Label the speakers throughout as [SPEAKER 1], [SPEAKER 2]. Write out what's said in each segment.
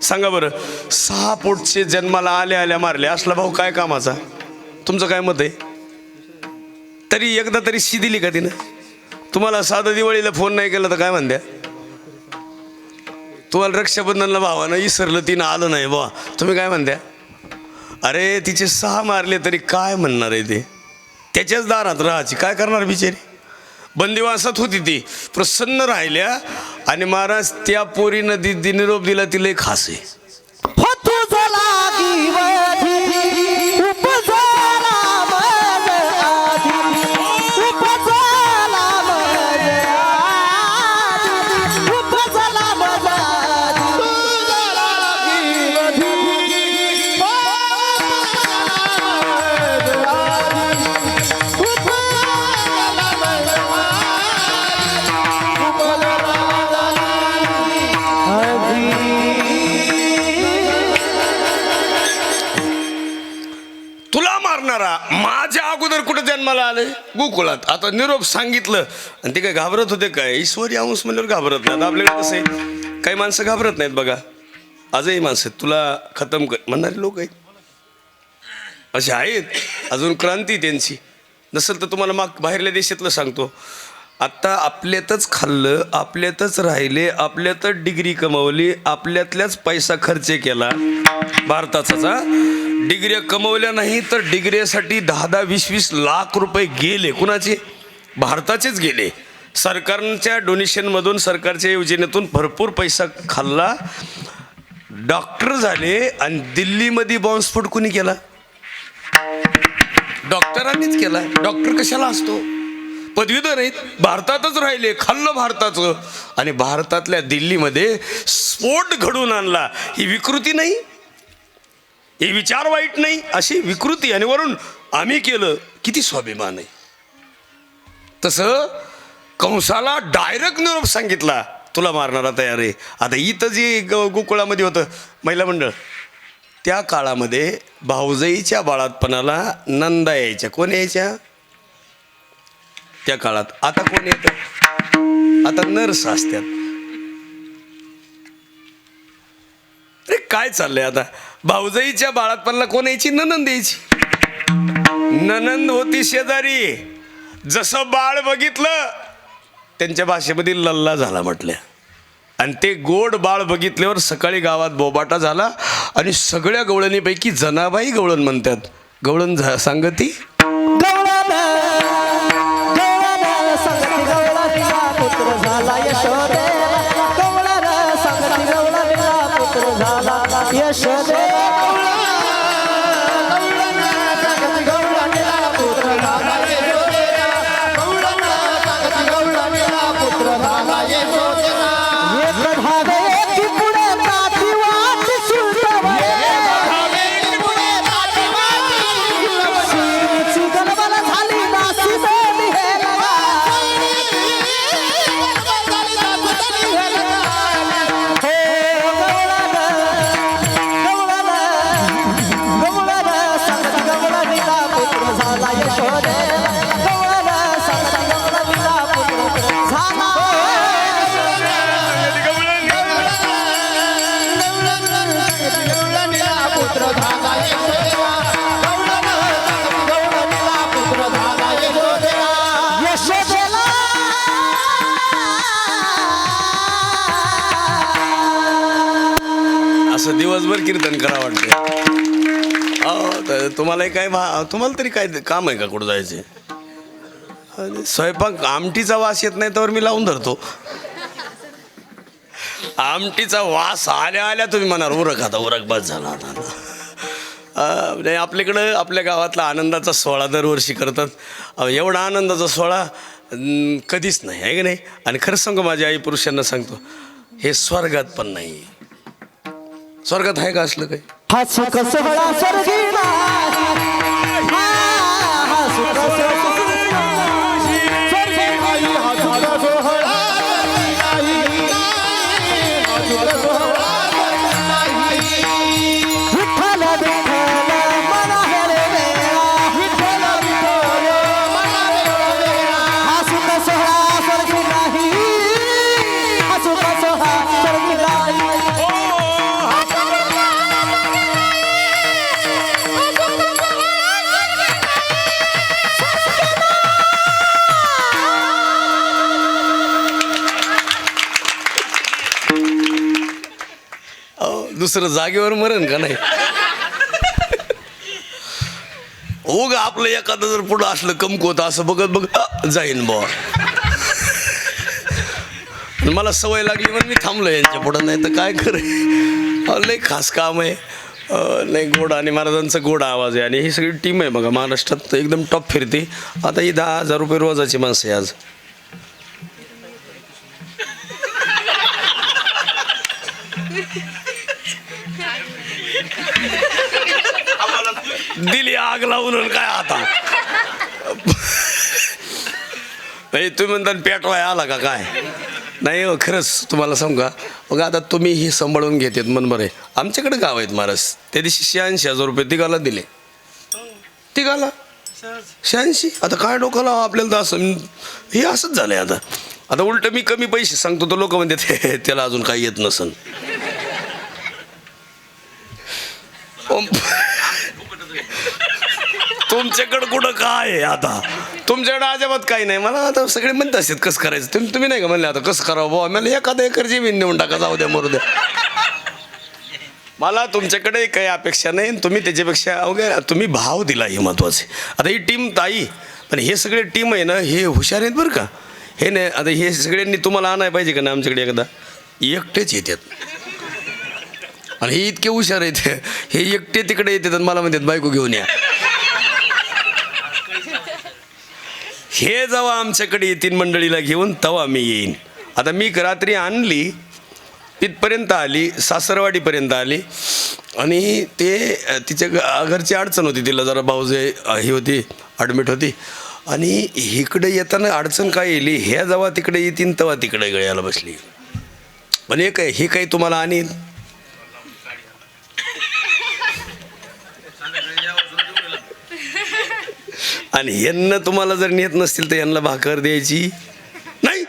[SPEAKER 1] सांगा बरं, 6 पोटचे जन्माला आल्या आल्या मारले असला भाऊ काय कामाचा? तुमचं काय मत आहे? तरी एकदा तरी शी दिली का तिनं? तुम्हाला साधं दिवाळीला फोन नाही केला तर काय म्हणत्या? तुम्हाला रक्षाबंधनला भावानं इसरलं, तिनं आलं नाही बा, तुम्ही काय म्हणत्या? अरे तिचे 6 मारले तरी काय म्हणणार आहे ते? त्याच्याच दारात राहायची, काय करणार बिचारी? बंदिवासात होती ती, प्रसन्न राहिल्या आणि महाराज त्या पोरीनं निरोप दिला, तिला एक खास आहे. माझ्या अगोदर कुठं जन्माला आले? गोकुळात. आता निरोप सांगितलं आणि ते काय घाबरत होते काय? ईश्वरी अंश म्हणल्यावर घाबरत नाही. आपल्याकडे कसं आहे, काही माणसं घाबरत नाहीत बघा, आजही माणसं तुला खतम कर म्हणणारे लोक आहेत, असे आहेत. अजून क्रांती त्यांची नसेल तर तुम्हाला बाहेरल्या देशातलं सांगतो. आत्ता आपल्यातच खाल्लं, आपल्यातच राहिले, आपल्यातच डिग्री कमावली, आपल्यातल्याच पैसा खर्च केला भारताचा. डिग्र्या कमवल्या नाही तर डिग्रीसाठी 10-10, 20-20 लाख रुपये गेले. कुणाचे? भारताचेच गेले. सरकारच्या डोनेशनमधून, सरकारच्या योजनेतून भरपूर पैसा खाल्ला. डॉक्टर झाले आणि दिल्लीमध्ये बॉम्बस्फोट कुणी केला? डॉक्टरांनीच केला. डॉक्टर कशाला असतो? पदवीधर आहेत, भारतातच राहिले, खाल्लं भारताचं आणि भारतातल्या दिल्लीमध्ये स्फोट घडवून आणला. ही विकृती नाही? हे विचार वाईट नाही? अशी विकृती आणि वरून आम्ही केलं, किती स्वाभिमान आहे. तसं कंसाला डायरेक्ट निरोप सांगितला, तुला मारणारा तयार आहे. आता इथं जे गोकुळामध्ये होतं महिला मंडळ, त्या काळामध्ये भाऊजाईच्या बाळातपणाला नंदा यायच्या. कोण यायच्या त्या काळात? आता कोण येतं? आता नर्स असतात. अरे काय चाललंय आता? भाऊजाईच्या बाळातपणाला कोण यायची? ननंद यायची. ननंद होती शेजारी. जसं बाळ बघितलं त्यांच्या भाषेमध्ये लल्ला झाला म्हटल्या. आणि ते गोड बाळ बघितल्यावर सकाळी गावात बोबाटा झाला आणि सगळ्या गवळणीपैकी जनाबाई गवळण म्हणतात. गवळण सांगती असं दिवसभर कीर्तन करा वाटते. तुम्हालाही काय तुम्हाला तरी काय काम आहे का? कुठं जायचे? स्वयंपाक आमटीचा वास येत नाही तर मी लावून धरतो. आमटीचा वास आल्या आल्या तुम्ही म्हणाल उरक, आता उरक बस झाला. आपल्याकडं आपल्या गावातला आनंदाचा सोहळा दरवर्षी करतात. एवढा आनंदाचा सोहळा कधीच नाही आहे की नाही. आणि खरं सांगू, माझ्या आई पुरुषांना सांगतो, हे स्वर्गात पण नाही. स्वर्गात आहे का असलं काही? दुसरं जागेवर मरण का नाही. उग आपलं एखादं जर पुढं असलं कमकुवत असं बघत बघ जाईन बुवा. मला सवय लागली म्हणून मी थांबलो यांच्या पुढं, नाही तर काय करे लय खास काम आहे. नाही घोडा आणि महाराजांचा घोडा आवाज आहे आणि ही सगळी टीम आहे बघा महाराष्ट्रात एकदम टॉप फिरते. आता ही 10,000 रुपये रोजाची माणसं आहे आज. दिली आग लावून काय आता तुम्ही म्हणता पेटवाय आला का काय. नाही हो खरंच तुम्हाला सांगू का. मग आता तुम्ही ही सांभाळून घेतात मन बरं आहे. आमच्याकडे गाव आहेत महाराज त्या दिवशी 86,000 रुपये तिघाला दिले. तिघाला 86. आता काय डोकाला आपल्याला तर असं हे असंच झालंय. आता उलट मी कमी पैसे सांगतो तर लोक म्हणते त्याला अजून काही येत नसन. तुमच्याकडं कुठं काय आहे आता. तुमच्याकडे अजिबात काही नाही. मला आता सगळे म्हणत असतात कसं करायचं. तुम्ही नाही का म्हणले आता कसं करावं बाबा. मला एखादा एकर जमीन नेऊन टाका जाऊ द्या मरू द्या. मला तुमच्याकडे काही अपेक्षा नाही. तुम्ही त्याच्यापेक्षा अवघ्या तुम्ही भाव दिला हे महत्वाचे. आता ही टीम ताई पण हे सगळे टीम आहे ना हे हुशार आहेत बरं का. हे नाही आता हे सगळ्यांनी तुम्हाला आणायला पाहिजे का ना आमच्याकडे एकदा. एकटेच येतात आणि हे इतके हुशार आहेत हे एकटे तिकडे येतात आणि मला म्हणतात बायको घेऊन या. हे जेव्हा आमच्याकडे येतील मंडळीला घेऊन तेव्हा मी येईन. आता मी रात्री आणली तिथपर्यंत आली सासरवाडीपर्यंत आली आणि ते तिच्या घरची अडचण होती. तिला जरा भाऊजे ही होती ॲडमिट होती आणि इकडे येताना अडचण काय येईल ह्या जेव्हा तिकडे येतील तेव्हा तिकडे गळ्याला बसली. पण हे काही तुम्हाला आणीन. आणि यांना तुम्हाला जर नेत नसतील तर यांना भाकर द्यायची नाही.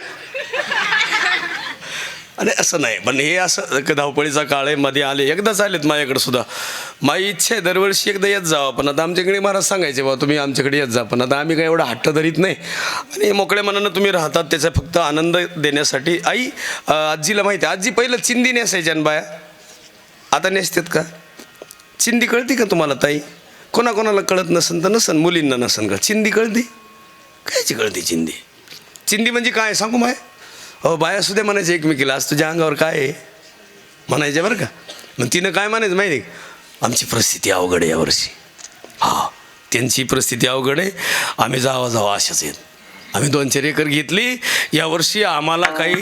[SPEAKER 1] आणि असं नाही पण हे असं धावपळीचा काळ आहे. मध्ये आले एकदाच आलेत माझ्याकडे सुद्धा. माझी इच्छा आहे दरवर्षी एकदा येत जावं. पण आता आमच्याकडे महाराज सांगायचे बाबा तुम्ही आमच्याकडे येत जा. पण आता आम्ही काय एवढा हट्ट धरीत नाही आणि मोकळ्या मनानं तुम्ही राहतात त्याचा फक्त आनंद देण्यासाठी. आई आजीला माहिती आहे आजी पहिलं चिंदी नेसायच्या आणि बाया आता नेसतात का. चिंदी कळती का तुम्हाला ताई. कोणाकोणाला कळत नसन तर नसन मुलींना नसन का. चिंदी कळती कायची कळते चिंदी. चिंदी म्हणजे काय सांगू माय हो बाया सुद्धा म्हणायचे एकमेकीला आज तुझ्या अंगावर काय आहे म्हणायचे बरं का. मग तिनं काय म्हणायचं माहिती आहे आमची परिस्थिती अवघड आहे यावर्षी. हा त्यांची परिस्थिती अवघड आहे आम्ही जावा अशाच आहेत. आम्ही 2-4 एकर घेतली यावर्षी आम्हाला काही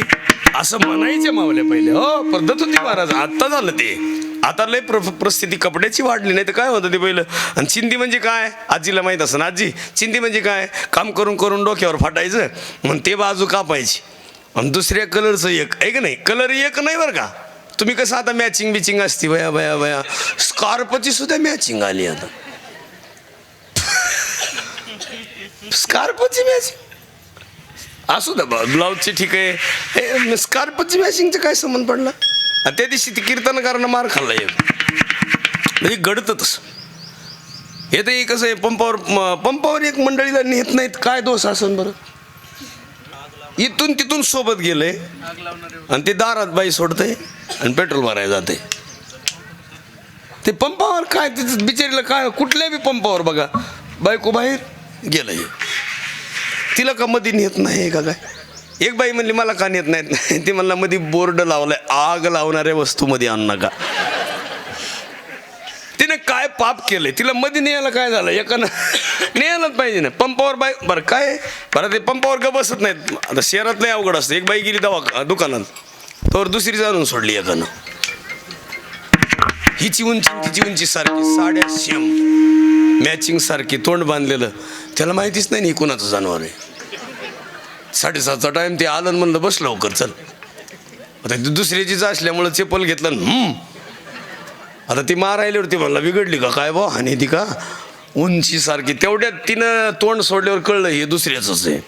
[SPEAKER 1] असं म्हणायचे मावले पहिले. हो पद्धत होती महाराज. आत्ता झालं ते आता लय परिस्थिती कपड्याची वाढली नाही तर काय होतं ते पहिलं. आणि चिंदी म्हणजे काय आजीला माहीत असं. आजी चिंदी म्हणजे काय काम करून करून डोक्यावर फाटायचं मग ते बाजू कापायची आणि दुसऱ्या कलरचं एक आहे का नाही. कलर एक नाही बरं का. तुम्ही कसं आता मॅचिंग बिचिंग असते बया बया बया. स्कार्पची सुद्धा मॅचिंग आली आता. स्कार्पची मॅचिंग असू द्या ब्लाऊजची ठीक आहे. स्कार्पची मॅचिंगचं काय संबंध पडला. त्या दिवशी ती कीर्तनकारानं मार खाल्ला एक म्हणजे घडतं तसं. हे तर कसं आहे पंपावर एक मंडळीला नेत नाहीत काय दोष असन बरं. इथून तिथून सोबत गेले आणि ते दारात बाई सोडते आणि पेट्रोल भरायला जाते. ते पंपावर काय तिथं बिचारीला काय कुठल्या बी पंपावर बघा बायको बाहेर गेलं तिला का मध्ये नेत नाही का काय. एक बाई म्हणली मला का नेत नाहीत. ती म्हणला मध्ये बोर्ड लावलाय आग लावणाऱ्या वस्तूमध्ये आणू नका. तिने काय पाप केलंय तिला मध्ये न्यायला काय झालं एकानं न्यायलाच पाहिजे ना पंपावर बाई बरं काय बरं ते पंपावर का बसत नाहीत. आता शहरात लय अवघड असतं. एक बाई गेली दुकानात तर दुसरी जाणून सोडली एकानं. हिची उंची तिची उंची सारखी साड्या सेम मॅचिंग सारखी तोंड बांधलेलं. त्याला माहितीच नाही कुणाचं जनावर आहे. 7:30चा टाइम ते आलं म्हणलं बस लवकर चल. आता दुसऱ्याचीच असल्यामुळं चेपल घेतलं. आता ती मारायल्यावरती म्हणला बिघडली का काय बा आणि ती का उंची सारखी तेवढ्यात तिनं तोंड सोडल्यावर कळलं हे दुसऱ्याच आहे.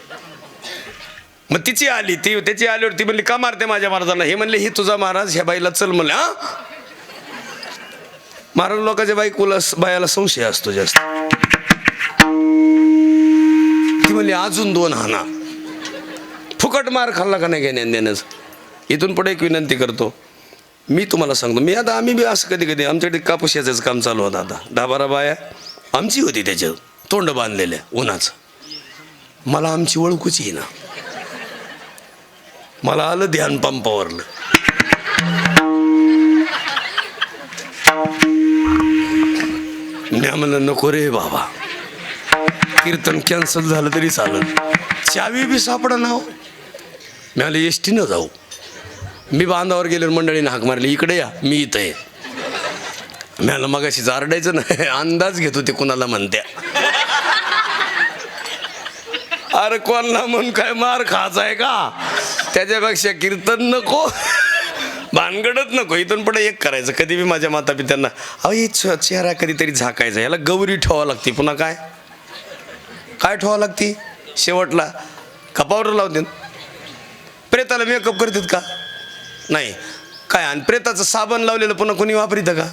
[SPEAKER 1] मग तिची आली ती त्याची आल्यावर ती म्हणली का मारते माझ्या महाराजांना. हे म्हणले हे तुझा महाराज ह्या बाईला चल म्हणले. हा महाराज लोकांच्या बायाला संशय असतो जास्त. ती म्हणली अजून 2 हाना. फुकट मार खाल्ला का नाही घेण्या देण्याचं. इथून पुढे एक विनंती करतो मी तुम्हाला सांगतो, मी आता आम्ही बी असं कधी कधी आमच्याकडे कापूस याचं काम चालू होतं. आता 10-12 बाया आमची होती, त्याच्यावर तोंड बांधलेल्या उन्हाचं. मला आमची ओळखूच येईना. मला आलं ध्यान पंपावरलं. मी म्हणलं नको रे बाबा, कीर्तन कॅन्सल झालं तरी चालत, चावी बी सापडा ना. मी आले एसटी न जाऊ. मी बांधावर गेल्यावर मंडळीने हाक मारली, इकडे या, मी इथं आहे. मला मगाशी जारडायचं नाही, अंदाज घेतो ते कुणाला म्हणत्या. अरे कोणाला म्हणून काय मार खायचा आहे का? त्याच्यापेक्षा कीर्तन नको, भानगडत नको. इथून पुढे एक करायचं. कधी बी माझ्या माता पित्यांना, अहो हे चेहरा कधीतरी झाकायचा, याला गौरी ठेवावं लागते. पुन्हा काय काय ठेवावं लागते? शेवटला कपावर लावते. प्रेताला मेकअप करतात का? नाही. काय? आणि प्रेताचं साबण लावलेलं पुन्हा कोणी वापरितं का?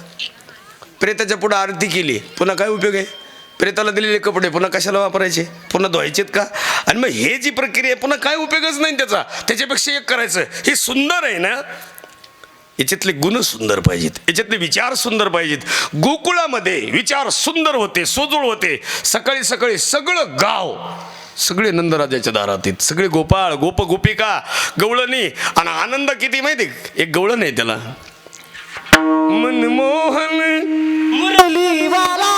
[SPEAKER 1] प्रेताच्या पुढं आरती केली, पुन्हा काय उपयोग आहे? प्रेताला दिलेले कपडे पुन्हा कशाला वापरायचे? पुन्हा धुवायचेत का? आणि मग हे जी प्रक्रिया आहे, पुन्हा काय उपयोगच नाही त्याचा. त्याच्यापेक्षा एक करायचं, हे सुंदर आहे ना, याच्यातले गुण सुंदर पाहिजेत, याच्यातले विचार सुंदर पाहिजेत. गोकुळामध्ये विचार सुंदर होते, सोजूळ होते. सकाळी सकाळी सगळं गाव, सगळे नंदराजाच्या दारात आहेत, सगळे गोपाळ, गोप गोपिका, गवळणी. आणि आनंद किती माहिती? एक गवळण आहे त्याला, मनमोहन
[SPEAKER 2] मुरलीवाला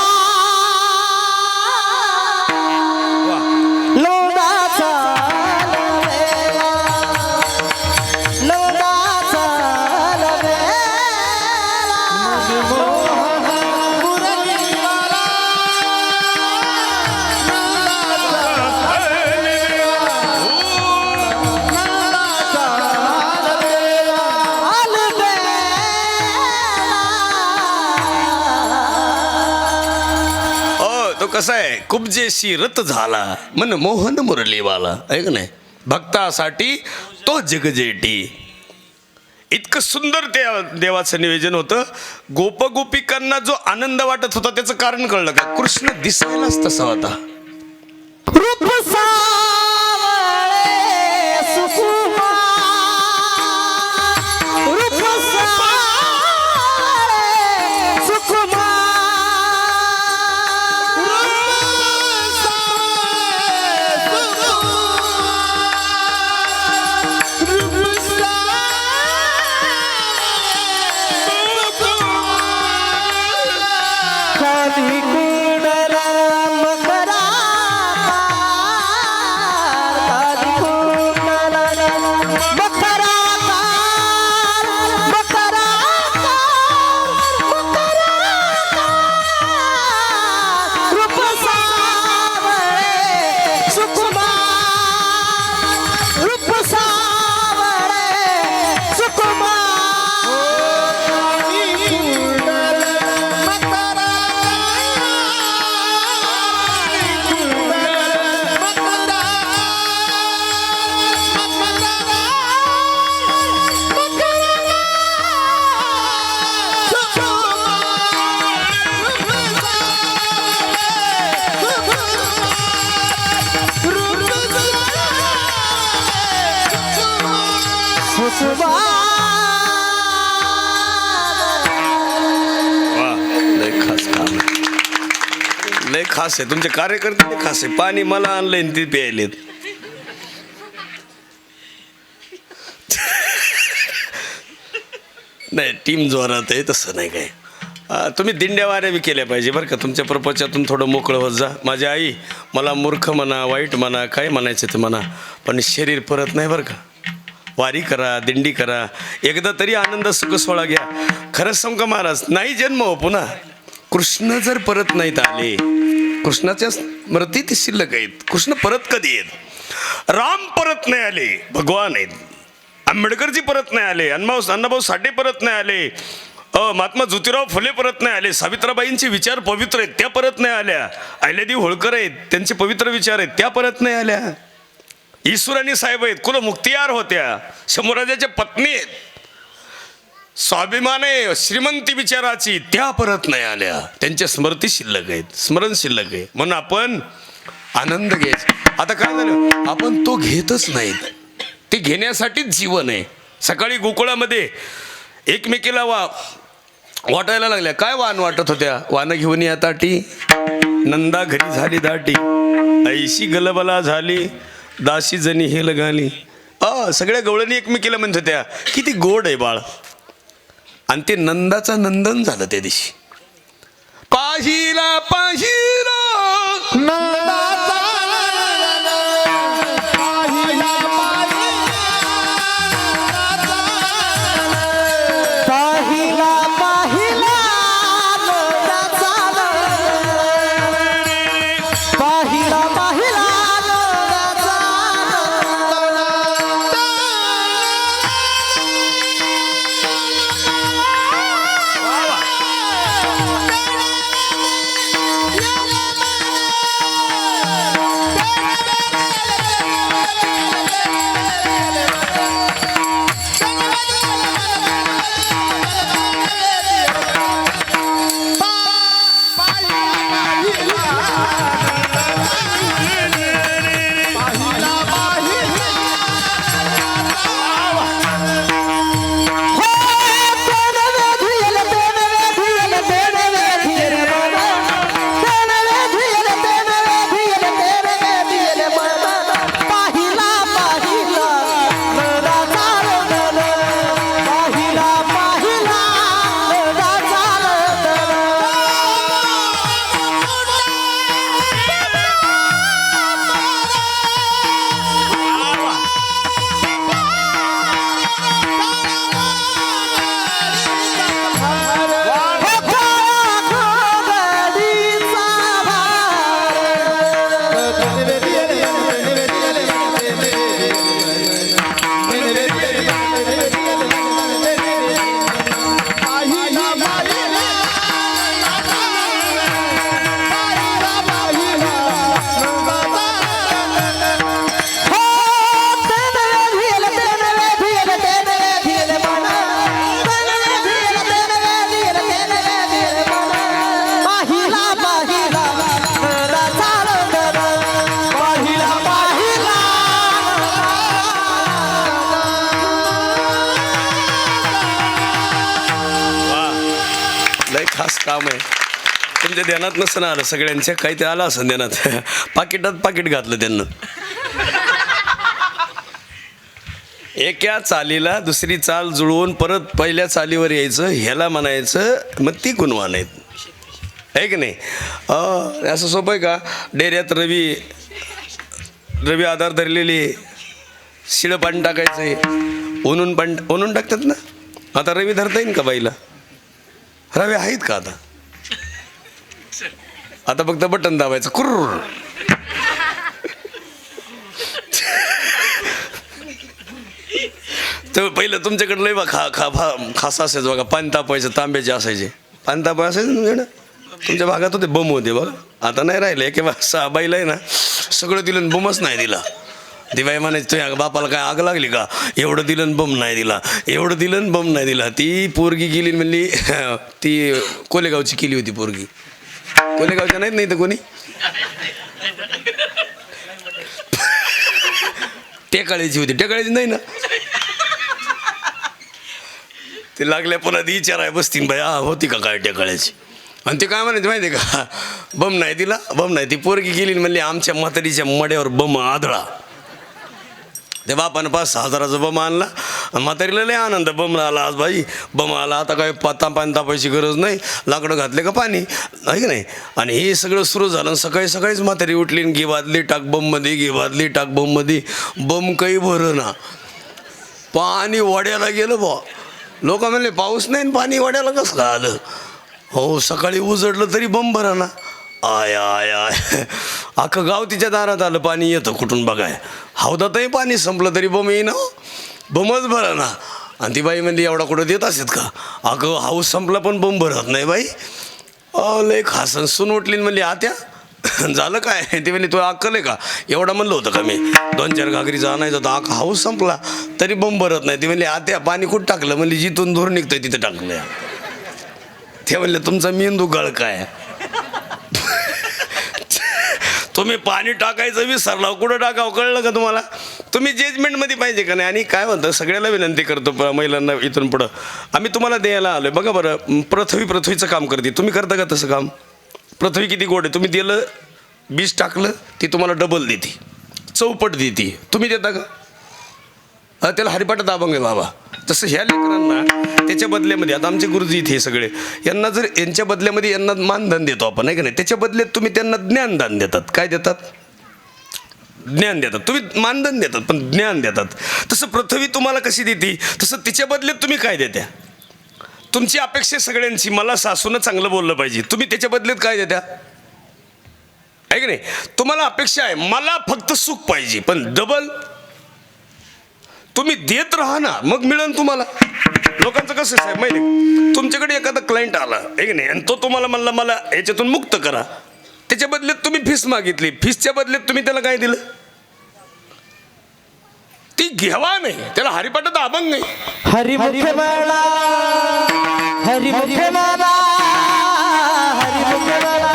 [SPEAKER 2] लोडाचा लवेला, लोडाचा लवेला, मनमोहन मुरलीवाला
[SPEAKER 1] तो कसा आहे, कुबजेशी रत झाला मन मोहन मुरलीवाला, आहे का नाही? भक्तासाठी तो जगजेटी. इतकं सुंदर त्या देवाचं निवेदन होतं. गोपगोपिकांना जो आनंद वाटत होता त्याचं कारण कळलं का? कृष्ण दिसायलाच तसा होता.
[SPEAKER 2] रूप सावळे सुकुमार, रूप सावळे सुकुमार, खाली कुंडल मकरा, खाली कुंडल मकरा, मकरा, रूप सावळे सुकुमार, रूप सावळे सुकुमार.
[SPEAKER 1] वा, लय खास काम आहे. लय खास आहे. तुमचे कार्यकर्ते लय खास आहे. पाणी मला आणलंय ते प्यायलेत. नाही, टीम जोरात आहे, तसं नाही काय. तुम्ही दिंड्या वाऱ्या बी केल्या पाहिजे बरं का. तुमच्या प्रपंचातून थोडं मोकळं होत जा. माझी आई मला मूर्ख म्हणा, वाईट म्हणा, काय म्हणायचं ते म्हणा, पण शरीर परत नाही बरं का. वारी करा, दिंडी करा, एकदा तरी आनंद सुख सोहळा घ्या. खरंच सांगू का महाराज, नाही जन्म हो पुन्हा. कृष्ण जर परत नाहीत आले, कृष्णाच्या स्मृती ते शिल्लक आहेत. कृष्ण परत कधी येत? राम परत नाही आले, भगवान आहेत. आंबेडकरजी परत नाही आले, अण्णाभाऊ साठे परत नाही आले, महात्मा ज्योतिराव फुले परत नाही आले, सावित्राबाईंचे विचार पवित्र आहेत, त्या परत नाही आल्या. अहिल्यादेवी होळकर आहेत, त्यांचे पवित्र विचार आहेत, त्या परत नाही आल्या. ईश्वराणी साहेब आहेत, कुलमुक्तियार होत्या, शंभूराजाच्या पत्नी आहेत, स्वाभिमान आहे श्रीमंती विचाराची, त्या परत नाही आल्या. त्यांच्या स्मृती शिल्लक आहेत, स्मरण शिल्लक आहे. म्हणून आपण आनंद घ्यायचा. आता काय झालं, आपण तो घेतच नाहीत. ते घेण्यासाठीच जीवन आहे. सकाळी गोकुळामध्ये एकमेकीला वाटायला लागल्या. काय वाण वाटत होत्या? वानं घेऊन या ताटी, नंदा घरी झाली दाटी, ऐशी गलबला झाली, दाशी जणी हे लगाली. सगळ्या गवळणी एकमेकीला म्हणत होत्या किती गोड आहे बाळ. आणि ते नंदाचा नंदन झालं त्या दिवशी. पाहिला पाहिला
[SPEAKER 2] पाहिला पाहिला नंदाचा पाहिला पाहिला नंदाचा
[SPEAKER 1] खास काम आहे. तुमच्या ध्यानात नसतं आलं सगळ्यांच्या, काही ते आलं असं ध्यानात. पाकिटात पाकिट घातलं त्यांना. एका चालीला दुसरी चाल जुळवून परत पहिल्या चालीवर यायचं, ह्याला म्हणायचं मग ती गुणवान आहेत, आहे की नाही? असं सोपं आहे का? डेऱ्यात रवी आधार धरलेली शिळं पाणी टाकायचं आहे, ओनून टाकतात ना. आता रवी धरता येईल का बाईला? रवी आहेत का आता? आता फक्त बटन दाबायचं कुर्र. तर पहिलं तुमच्याकडं लय खास असायचं बघा, पाणी तापायचं, तांब्याचे असायचे. पाणी तापाय असायचं तुमच्याकडं? तुमच्या भागात होते बम होते बघा. आता नाही राहिले. एके बाईला आहे ना सगळं दिलं, बमच नाही दिला. ती बाई म्हणायची तुझ्या बापाला काय आग लागली का? एवढं दिलं बम नाही दिला, एवढं दिलं बम नाही दिला. ती पोरगी गेली म्हणली, ती कोलेगावची केली होती पोरगी. कोलेगावच्या नाहीत नाही तर कोणी टेकाळीची होती. टेकाळीची नाही ना. ते लागल्या पुन्हा ती विचाराय बसतील बाई होती का काय टेकाळ्याची. आणि ते काय म्हणायचं माहिती आहे का? बम नाही दिला, बम नाही. ती पोरगी गेली म्हणली आमच्या म्हातारीच्या मड्यावर बम आदळा. ते बापानं 5-6 हजाराचा बम आणला. म्हातारीला लय आनंद, बम आला आज बाई, बम आला. आता काय पाणी तापायची गरज नाही, लाकडं घातले का पाणी, आहे की नाही? आणि हे सगळं सुरू झालं. सकाळीच म्हातारी उठली, घे बादली टाक बममध्ये, घे बादली टाक बममध्ये. बम काही भरं ना, पाणी वड्याला गेलं बा. लोक म्हणले पाऊस नाही पाणी वड्याला कसं का आलं? हो, सकाळी उजडलं तरी बम भरा ना. आय आय आय, अख्खं गाव तिच्या दारात आलं. पाणी येतं कुठून बघाय. हौदातही पाणी संपलं तरी बम येईना, बमच भरा ना. आणि ती बाई म्हणली एवढा कुठं देत असेल का? अगं हाऊस संपला पण बम भरत नाही बाई. लय खासन. सून उठली म्हणली आत्या झालं काय? ती म्हणली तुला अक्कल आहे का? एवढा म्हणलं होतं का मी 2-4 घागरीचा आणायचं होता, अख्खा हाऊस संपला तरी बम भरत नाही. ती म्हणली आत्या पाणी कुठं टाकलं? म्हणली जिथून दूर निघतंय तिथं टाकलं. ते म्हणले तुमचा मेंदू गळ काय? तुम्ही पाणी टाकायचं विसरला, कुठं टाकावं कळलं का तुम्हाला? तुम्ही जजमेंटमध्ये पाहिजे का नाही. आणि काय म्हणतं सगळ्याला विनंती करतो महिलांना इथून पुढं आम्ही तुम्हाला द्यायला आलोय. बघा बरं, पृथ्वीचं काम करते. तुम्ही करता का तसं काम? पृथ्वी किती गोड आहे. तुम्ही दिलं बीज टाकलं ती तुम्हाला डबल देते, चौपट देते. तुम्ही देता का? त्याला हरिपाठात अभंग आहे बाबा. तसं ह्या लेकरांना त्याच्या बदल्यामध्ये, आता आमचे गुरुजी इथे सगळे, यांना जर यांच्या बदल्यामध्ये यांना मानधन देतो आपण, आहे का नाही, त्याच्या बदल्यात तुम्ही त्यांना ज्ञानदान देतात. काय देतात? ज्ञान देतात. तुम्ही मानधन देतात पण ज्ञान देतात. तसं पृथ्वी तुम्हाला कशी देते, तसं तिच्या बदल्यात तुम्ही काय देत्या? तुमची अपेक्षा सगळ्यांची, मला सासूनं चांगलं बोललं पाहिजे, तुम्ही त्याच्या बदल्यात काय देत्या? आहे की नाही? तुम्हाला अपेक्षा आहे मला फक्त सुख पाहिजे, पण डबल तुम्ही देत राहा ना, मग मिळेल तुम्हाला. लोकांचं कसं साहेब माहिती आहे, तुमच्याकडे एखादा क्लायंट आला आहे की नाही, आणि तो तुम्हाला म्हणला मला याच्यातून मुक्त करा, त्याच्या बदल्यात तुम्ही फीस मागितली, फीसच्या बदल्यात तुम्ही त्याला काय दिलं? ती घ्यावा नाही, त्याला हरिपाठात अभंग नाही.
[SPEAKER 2] हरिमुखे मला, हरिमुखे मला, हरिमुखे मला,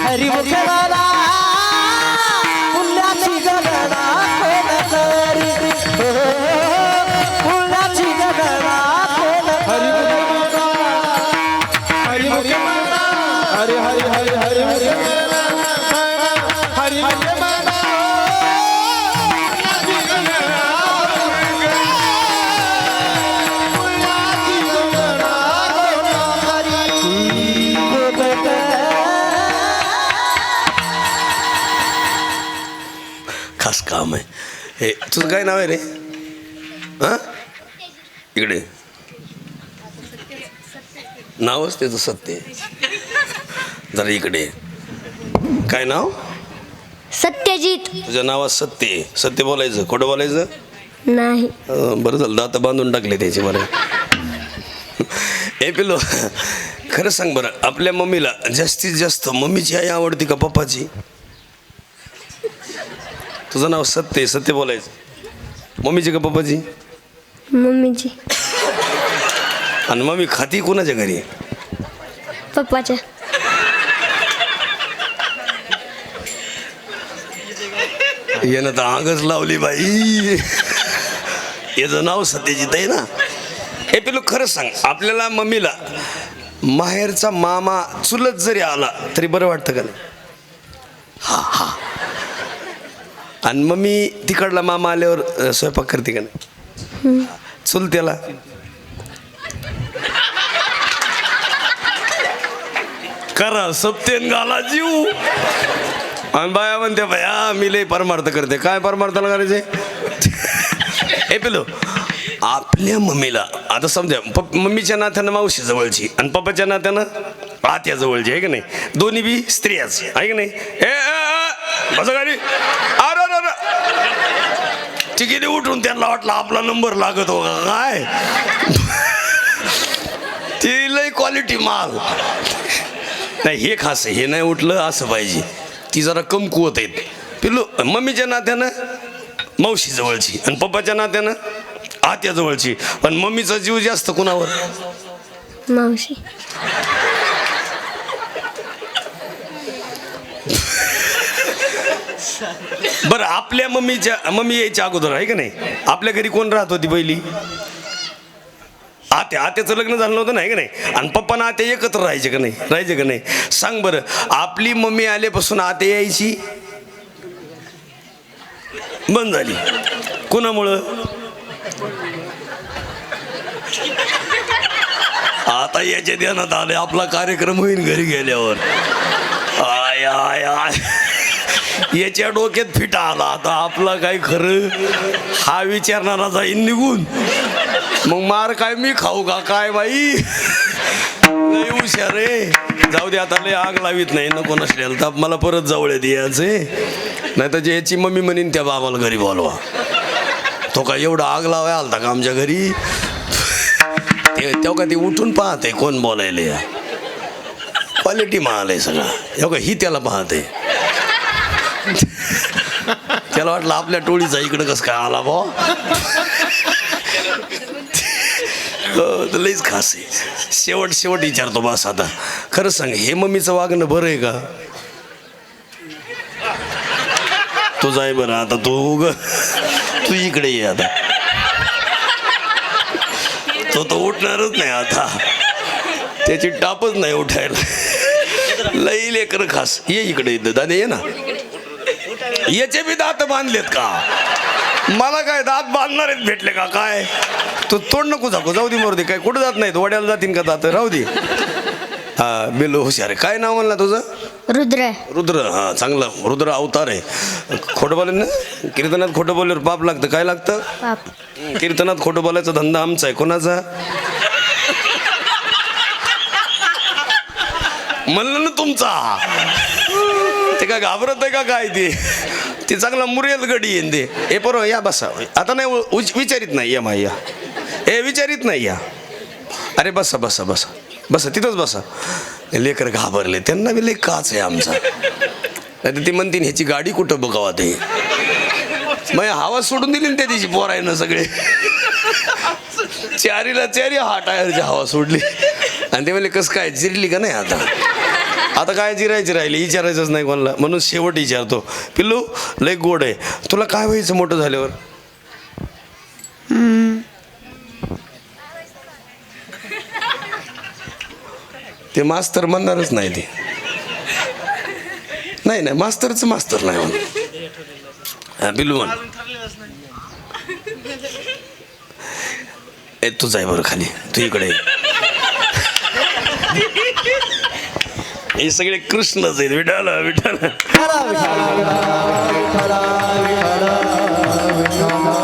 [SPEAKER 2] हरिमुखे मला, पुण्याची गणना कोण करी, पुण्याची गणना कोण करी. हरिमुखे मला, हरि हरि हरि हरि हरि हरिमुखे मला.
[SPEAKER 1] खास काम आहे हे. तुझं काय नाव आहे रे? हां, इकडे नावच त्याचं सत्य. जरा इकडे काय नाव?
[SPEAKER 3] सत्यजित.
[SPEAKER 1] तुझ्या नावात सत्य आहे. सत्य बोलायचं, खोटं बोलायचं
[SPEAKER 3] नाही.
[SPEAKER 1] बरं झालं, दाता बांधून टाकले त्याचे. बरं हे पिलो, खरं सांग बरं, आपल्या मम्मीला जास्तीत जास्त मम्मीची आई आवडती का पप्पाची? तुझं नाव सत्य आहे, सत्य बोलायचं. मम्मीची का पप्पाची?
[SPEAKER 3] मम्मीची.
[SPEAKER 1] आणि मम्मी खाती कोणाच्या घरी?
[SPEAKER 3] पप्पाच्या.
[SPEAKER 1] यानं तर आगच लावली बाई. याचं नाव सत्यजित आहे ना. हे पिलो, खरं सांग, आपल्याला मम्मीला माहेरचा मामा चुलत जरी आला तरी बरं वाटतं का नाही? हा हा. आणि मम्मी तिकडला मामा आल्यावर स्वयंपाक करते का नाही? चुलत्याला करा सप्तेन गाला जीव. आणि बाया म्हणते बाया मी लय परमार्थ करते. काय परमार्थाला करायचे? हे पिलो, आपल्या मम्मीला आता समजा मम्मीच्या नात्यानं मावशी जवळची आणि पप्पाच्या नात्यानं आत्या जवळची, आहे की नाही, दोन्ही बी स्त्रियाच, आहे की नाही. असं गाडी ती गेली उठून, त्यांना वाटलं आपला नंबर लागत हो काय. ती लय क्वालिटी माल नाही. हे खास हे नाही उठलं असं पाहिजे. ती जरा कमकुवत आहेत पिल्लू. मम्मीच्या नात्यानं मावशी जवळची आणि पप्पाच्या नात्यानं आत्या जवळची. पण मम्मीचा जीव जास्त कुणावर?
[SPEAKER 3] मावशी.
[SPEAKER 1] बरं, आपल्या मम्मी यायच्या अगोदर, आहे का नाही, आपल्या घरी कोण राहत होती पहिली? आत्याचं लग्न झालं नव्हतं नाही का नाही. आणि पप्पा ना आत्या एकत्र राहायचे का नाही? राहायचे का नाही? सांग बरं, आपली मम्मी आल्यापासून आत्या यायची बंद झाली. कोणामुळं? आता याच्या ध्यानात आले आपला कार्यक्रम होईल घरी गेल्यावर. आय आय आय, याच्या डोक्यात फिटा आला. आता आपला काय खरं, हा विचारणारा जाईन निघून. मग मार काय मी खाऊ का काय बाई? लय हुशार रे. जाऊ दे, आता लय आग लावित नाही नको नसलेलं तर मला परत जवळ द्यायचे. नाही तर जे याची मम्मी म्हणीन त्या बाबाला घरी बोलवा. तो काय एवढा आग लावाय आलता का आमच्या घरी? तेव्हा का ते उठून पाहते कोण बोलायला. क्वालिटी माल आहे सगळा. एवढा ही त्याला पाहते. त्याला वाटलं आपल्या टोळीचा इकडं कसं काय आला भाऊ. लईच खास आहे. शेवट विचारतो बस आता, खरं सांग, हे मम्मीचं वागणं बरं आहे का? तू जाय बरं आता तू तू इकडे ये आता तो उठणारच नाही आता त्याची टापच नाही उठायला लई लेकर खास ये इकडे दादा ये ना याचे बी दात बांधलेत का मला काय दात बांधणार आहेत भेटले का काय तू तोंड नको झाकू जाऊ दे मरू दे काय कुठं जात नाही वड्याला जातीन का दात राहू दे हा बिल्लू हुशार आहे काय नाव म्हणलं तुझं
[SPEAKER 3] रुद्र
[SPEAKER 1] रुद्र हा चांगलं रुद्र अवतार आहे खोटं बोलेल ना कीर्तनात खोटं बोलल्यावर पाप लागतं काय लागतं
[SPEAKER 3] पाप
[SPEAKER 1] कीर्तनात खोटं बोलायचा धंदा आमचा आहे कोणाचा म्हणलं ना तुमचा ते काय घाबरत आहे का काय ते चांगला मुरेल गडी येईन ते ए बरोबर या बसा आता नाही विचारित नाही या माया ए विचारित नाही या अरे बसा बसा बसा बसा तिथंच बसा लेकर घाबरले त्यांना बी लई काच आहे आमचा नाही तर ती म्हणतीन ह्याची गाडी कुठं बघावा ते मग हवा सोडून दिली ना त्या दिवशी पोरायनं सगळे चारीला चारी हा टायरची हवा सोडली आणि ते म्हणले कसं काय जिरली का नाही आता काय जिरायची राहिली विचारायचंच नाही कोणाला म्हणून शेवट विचारतो पिल्लू लय गोड आहे तुला काय व्हायचं मोठं झाल्यावर ते मास्तर म्हणणारच नाही ते नाही मास्तरचं मास्तर नाही म्हणून पिल्लू म्हण ए तू जाय बरं खाली तू इकडे हे सगळे कृष्णच आहेत विठाला विठाला
[SPEAKER 2] विठ्ठला, विठ्ठला, विठ्ठला, विठ्ठला.